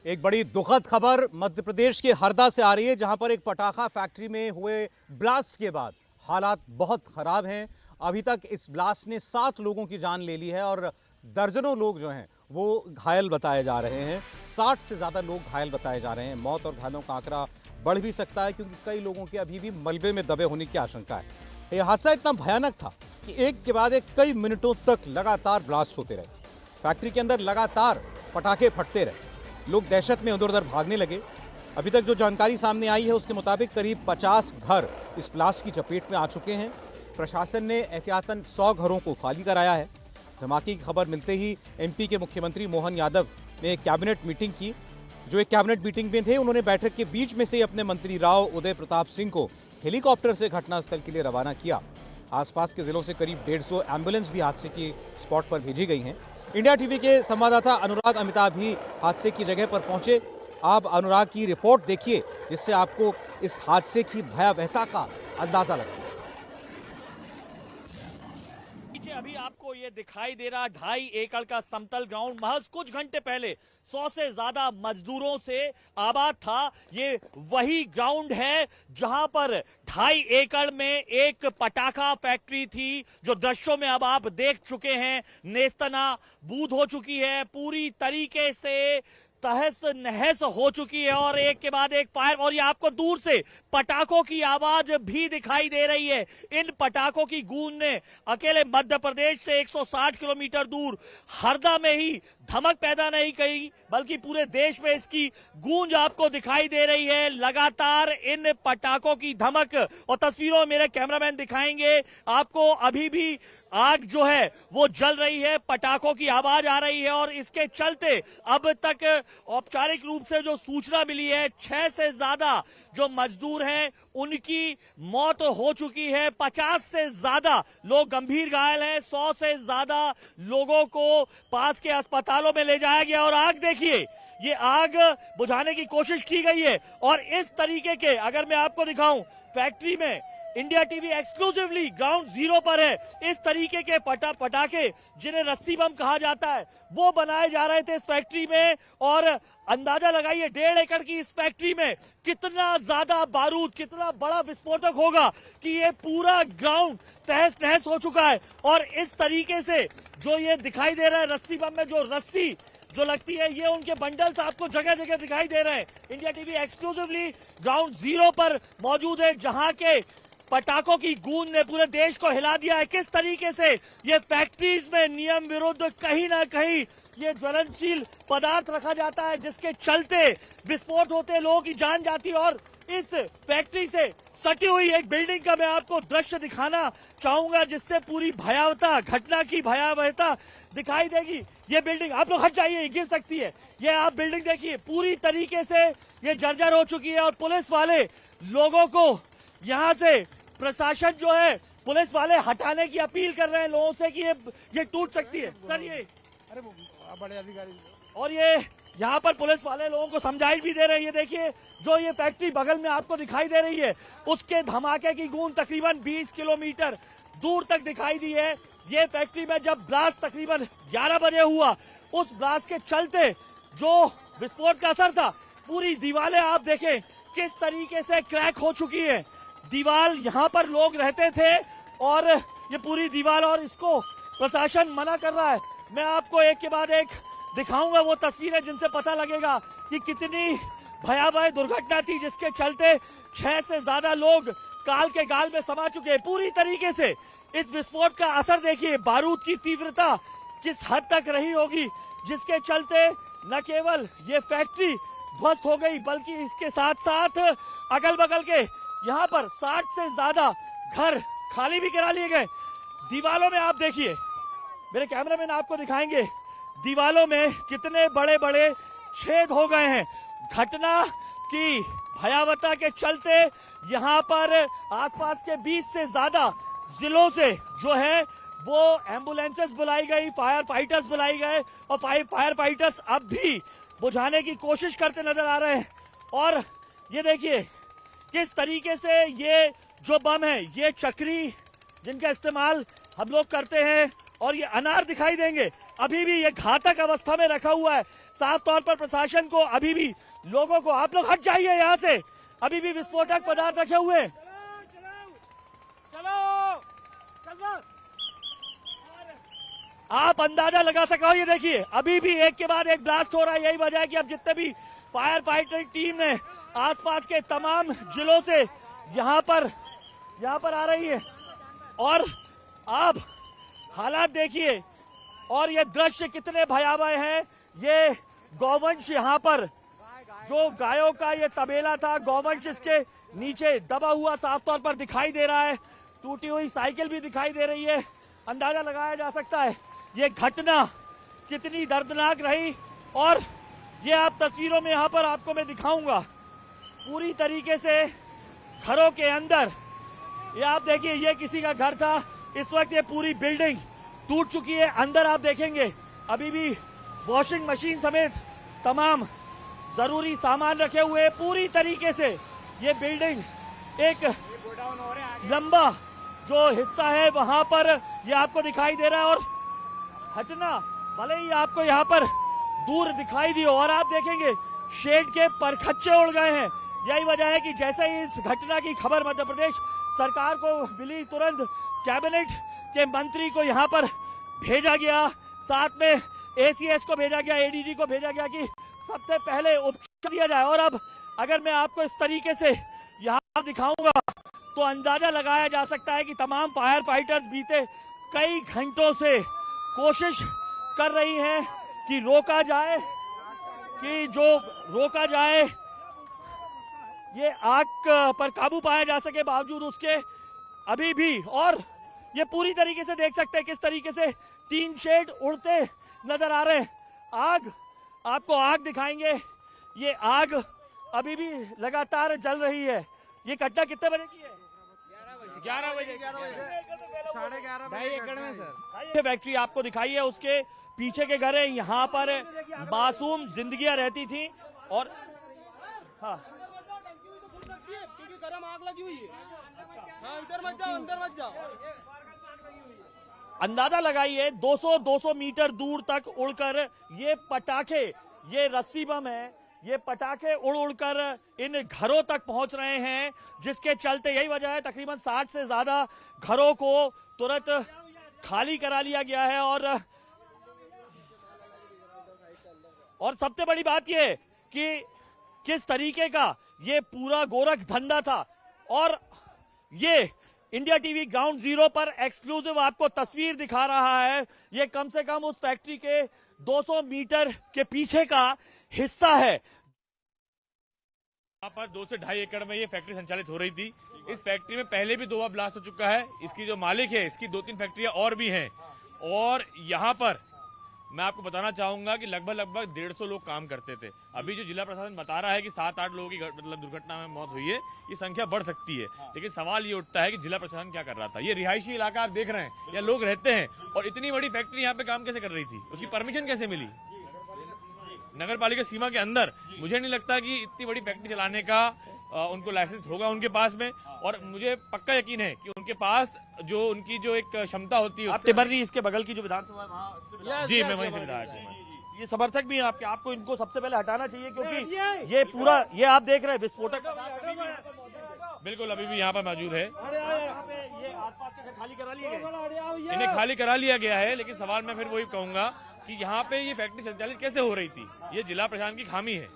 एक बड़ी दुखद खबर मध्य प्रदेश के हरदा से आ रही है, जहां पर एक पटाखा फैक्ट्री में हुए ब्लास्ट के बाद हालात बहुत खराब हैं। अभी तक इस ब्लास्ट ने 7 लोगों की जान ले ली है और दर्जनों लोग जो हैं वो घायल बताए जा रहे हैं। 60 से ज़्यादा लोग घायल बताए जा रहे हैं। मौत और घायलों का आंकड़ा बढ़ भी सकता है, क्योंकि कई लोगों के अभी भी मलबे में दबे होने की आशंका है। यह हादसा इतना भयानक था कि एक के बाद एक कई मिनटों तक लगातार ब्लास्ट होते रहे। फैक्ट्री के अंदर लगातार पटाखे फटते रहे। लोग दहशत में उधर उधर भागने लगे। अभी तक जो जानकारी सामने आई है उसके मुताबिक करीब 50 घर इस ब्लास्ट की चपेट में आ चुके हैं। प्रशासन ने एहतियातन 100 घरों को खाली कराया है। धमाके की खबर मिलते ही एमपी के मुख्यमंत्री मोहन यादव ने एक कैबिनेट मीटिंग की। जो एक कैबिनेट मीटिंग में थे, उन्होंने बैठक के बीच में से अपने मंत्री राव उदय प्रताप सिंह को हेलीकॉप्टर से घटनास्थल के लिए रवाना किया। आसपास के जिलों से करीब 150 एम्बुलेंस भी हादसे की स्पॉट पर भेजी गई हैं। इंडिया टीवी के संवाददाता अनुराग अमिताभ भी हादसे की जगह पर पहुंचे। आप अनुराग की रिपोर्ट देखिए, जिससे आपको इस हादसे की भयावहता का अंदाजा लगेगा। अभी आपको ये दिखाई दे रहा 2.5 एकड़ का समतल ग्राउंड महज कुछ घंटे पहले 100 से ज्यादा मजदूरों से आबाद था। ये वही ग्राउंड है जहां पर 2.5 एकड़ में एक पटाखा फैक्ट्री थी, जो दृश्यों में अब आप देख चुके हैं। नेस्तना बूद हो चुकी है, पूरी तरीके से तहस नहस हो चुकी है और एक के बाद एक फायर। और ये आपको दूर से पटाखों की आवाज भी दिखाई दे रही है। इन पटाखों की गूंज ने अकेले मध्य प्रदेश से 160 किलोमीटर दूर हरदा में ही धमक पैदा नहीं की, बल्कि पूरे देश में इसकी गूंज आपको दिखाई दे रही है। लगातार इन पटाखों की धमक और तस्वीरों मेरे कैमरामैन दिखाएंगे आपको। अभी भी आग जो है वो जल रही है, पटाखों की आवाज आ रही है और इसके चलते अब तक औपचारिक रूप से जो सूचना मिली है, 6 से ज्यादा जो मजदूर हैं उनकी मौत हो चुकी है। 50 से ज्यादा लोग गंभीर घायल हैं। 100 से ज्यादा लोगों को पास के अस्पतालों में ले जाया गया। और आग देखिए, ये आग बुझाने की कोशिश की गई है और इस तरीके के, अगर मैं आपको दिखाऊं, फैक्ट्री में India TV exclusively ground zero पर है। इस तरीके के पटाखे जिन्हें रस्सी बम कहा जाता है, वो बनाए जा रहे थे इस फैक्ट्री में। और अंदाजा लगाइए 1.5 एकड़ की इस फैक्ट्री में कितना ज्यादा बारूद, कितना बड़ा विस्फोटक होगा कि ये पूरा ग्राउंड तहस नहस हो चुका है। और इस तरीके से जो ये दिखाई दे रहा है, रस्सी बम में जो रस्सी जो लगती है, ये उनके बंडल्स आपको जगह जगह दिखाई दे रहे हैं। India TV exclusively ground zero पर मौजूद है, जहां के पटाखों की गूंज ने पूरे देश को हिला दिया है। किस तरीके से ये फैक्ट्रीज में नियम विरुद्ध कहीं ना कहीं ये ज्वलनशील पदार्थ रखा जाता है, जिसके चलते विस्फोट होते, लोगों की जान जाती है। और इस फैक्ट्री से सटी हुई एक बिल्डिंग का मैं आपको दृश्य दिखाना चाहूंगा, जिससे पूरी भयावहता, घटना की भयावहता दिखाई देगी। ये बिल्डिंग, आप लोग हट जाइए, गिर सकती है। ये आप बिल्डिंग देखिए, पूरी तरीके से ये जर्जर हो चुकी है। और पुलिस वाले लोगों को यहाँ से, प्रशासन जो है, पुलिस वाले हटाने की अपील कर रहे हैं लोगों से कि ये टूट सकती है। सर ये अरे बड़े अधिकारी, और ये यहाँ पर पुलिस वाले लोगों को समझाइश भी दे रहे हैं। ये देखिए, जो ये फैक्ट्री बगल में आपको दिखाई दे रही है, उसके धमाके की गूंज तकरीबन 20 किलोमीटर दूर तक दिखाई दी है। ये फैक्ट्री में जब ब्लास्ट तकरीबन 11 बजे हुआ, उस ब्लास्ट के चलते जो विस्फोट का असर था, पूरी दीवारें आप देखें किस तरीके से क्रैक हो चुकी है। दीवार, यहाँ पर लोग रहते थे और ये पूरी दीवार, और इसको प्रशासन मना कर रहा है। मैं आपको एक के बाद एक दिखाऊंगा वो तस्वीरें, जिनसे पता लगेगा कि कितनी भयावह दुर्घटना थी, जिसके चलते 6 से ज्यादा लोग काल के गाल में समा चुके हैं। पूरी तरीके से इस विस्फोट का असर देखिए, बारूद की तीव्रता किस हद तक रही होगी, जिसके चलते न केवल ये फैक्ट्री ध्वस्त हो गई, बल्कि इसके साथ साथ अगल बगल के यहाँ पर 60 से ज्यादा घर खाली भी करा लिए गए। दीवालों में आप देखिए, मेरे कैमरामैन आपको दिखाएंगे, दीवालों में कितने बड़े बड़े छेद हो गए हैं। घटना की भयावहता के चलते यहाँ पर आसपास के 20 से ज्यादा जिलों से जो है वो एम्बुलेंसेस बुलाई गई, फायर फाइटर्स बुलाई गए, और फायर फाइटर्स अब भी बुझाने की कोशिश करते नजर आ रहे हैं। और ये देखिए किस तरीके से ये जो बम है, ये चक्री जिनका इस्तेमाल हम लोग करते हैं, और ये अनार दिखाई देंगे, अभी भी ये घातक अवस्था में रखा हुआ है। साफ तौर पर प्रशासन को अभी भी लोगों को, आप लोग हट जाइए यहाँ से, अभी भी विस्फोटक पदार्थ रखे हुए हैं। आप अंदाजा लगा सको, ये देखिए अभी भी एक के बाद एक ब्लास्ट हो रहा है। यही वजह है कि अब जितने भी फायर फाइटर टीम ने आसपास के तमाम जिलों से यहाँ पर आ रही है। और आप हालात देखिए, और ये दृश्य कितने भयावह हैं। ये गौवंश, यहाँ पर जो गायों का ये तबेला था, गौवंश इसके नीचे दबा हुआ साफ तौर पर दिखाई दे रहा है। टूटी हुई साइकिल भी दिखाई दे रही है। अंदाजा लगाया जा सकता है ये घटना कितनी दर्दनाक रही। और ये आप तस्वीरों में यहाँ पर आपको मैं दिखाऊंगा पूरी तरीके से घरों के अंदर। ये आप देखिए, ये किसी का घर था, इस वक्त ये पूरी बिल्डिंग टूट चुकी है। अंदर आप देखेंगे अभी भी वॉशिंग मशीन समेत तमाम जरूरी सामान रखे हुए हैं। पूरी तरीके से ये बिल्डिंग एक लंबा जो हिस्सा है वहां पर ये आपको दिखाई दे रहा है। और घटना भले ही आपको यहाँ पर दूर दिखाई दी हो, और आप देखेंगे शेड के परखच्चे उड़ गए हैं। यही वजह है कि जैसे ही इस घटना की खबर मध्य प्रदेश सरकार को मिली, तुरंत कैबिनेट के मंत्री को यहाँ पर भेजा गया, साथ में एसीएस को भेजा गया, एडीजी को भेजा गया कि सबसे पहले उपचार दिया जाए। और अब अगर मैं आपको इस तरीके से यहाँ दिखाऊंगा तो अंदाजा लगाया जा सकता है कि तमाम फायर फाइटर्स बीते कई घंटों से कोशिश कर रही हैं कि रोका जाए, ये आग पर काबू पाया जा सके। बावजूद उसके अभी भी, और ये पूरी तरीके से देख सकते हैं किस तरीके से टीन शेड उड़ते नजर आ रहे हैं। आपको आग दिखाएंगे, ये आग अभी भी लगातार जल रही है। ये घटना कितने बजे की है? 11 बजे 11:30 ढाई एकड़ में सर। ये फैक्ट्री आपको दिखाई है, उसके पीछे के घर है। यहाँ पर मासूम जिंदगियां रहती थी। और हाँ, क्योंकि गरम आग लगी हुई है। हाँ, इधर मत जाओ, अंदर मत जाओ। अंदाजा लगाइए 200 मीटर दूर तक उड़कर ये पटाखे, ये रस्सी बम है, ये पटाखे उड़ उड़कर इन घरों तक पहुंच रहे हैं, जिसके चलते यही वजह है तकरीबन 60 से ज्यादा घरों को तुरंत खाली करा लिया गया है। और सबसे बड़ी बात यह कि किस तरीके का ये पूरा गोरख धंधा था। और ये इंडिया टीवी ग्राउंड जीरो पर एक्सक्लूसिव आपको तस्वीर दिखा रहा है। ये कम से कम उस फैक्ट्री के 200 मीटर के पीछे का हिस्सा है। यहाँ पर 2 से ढाई एकड़ में ये फैक्ट्री संचालित हो रही थी। इस फैक्ट्री में पहले भी 2 बार ब्लास्ट हो चुका है। इसकी जो मालिक है, इसकी 2-3 फैक्ट्रियां और भी हैं। और यहाँ पर मैं आपको बताना चाहूंगा कि लगभग 150 लोग काम करते थे। अभी जो जिला प्रशासन बता रहा है कि 7-8 लोगों की मतलब दुर्घटना में मौत हुई है, ये संख्या बढ़ सकती है। लेकिन सवाल ये उठता है कि जिला प्रशासन क्या कर रहा था। ये रिहायशी इलाका आप देख रहे हैं, या लोग रहते हैं, और इतनी बड़ी फैक्ट्री यहाँ पे काम कैसे कर रही थी? उसकी परमिशन कैसे मिली नगर पालिका सीमा के अंदर? मुझे नहीं लगता कि इतनी बड़ी फैक्ट्री चलाने का उनको लाइसेंस होगा उनके पास में। और मुझे पक्का यकीन है कि उनके पास जो उनकी जो एक क्षमता होती है। आप टिबर्री इसके बगल की जो विधानसभा है वहाँ जी, मैं वहीं से विधायक हूँ। ये समर्थक भी हैं आपको इनको सबसे पहले हटाना चाहिए, क्योंकि ये पूरा ये आप देख रहे हैं विस्फोटक बिल्कुल अभी भी यहाँ पर मौजूद है। ये आसपास के खाली करा लिए गए, इन्हें खाली करा लिया गया है। लेकिन सवाल मैं फिर वही कहूंगा कि यहाँ पे ये फैक्ट्री संचालित कैसे हो रही थी? ये जिला प्रशासन की खामी है।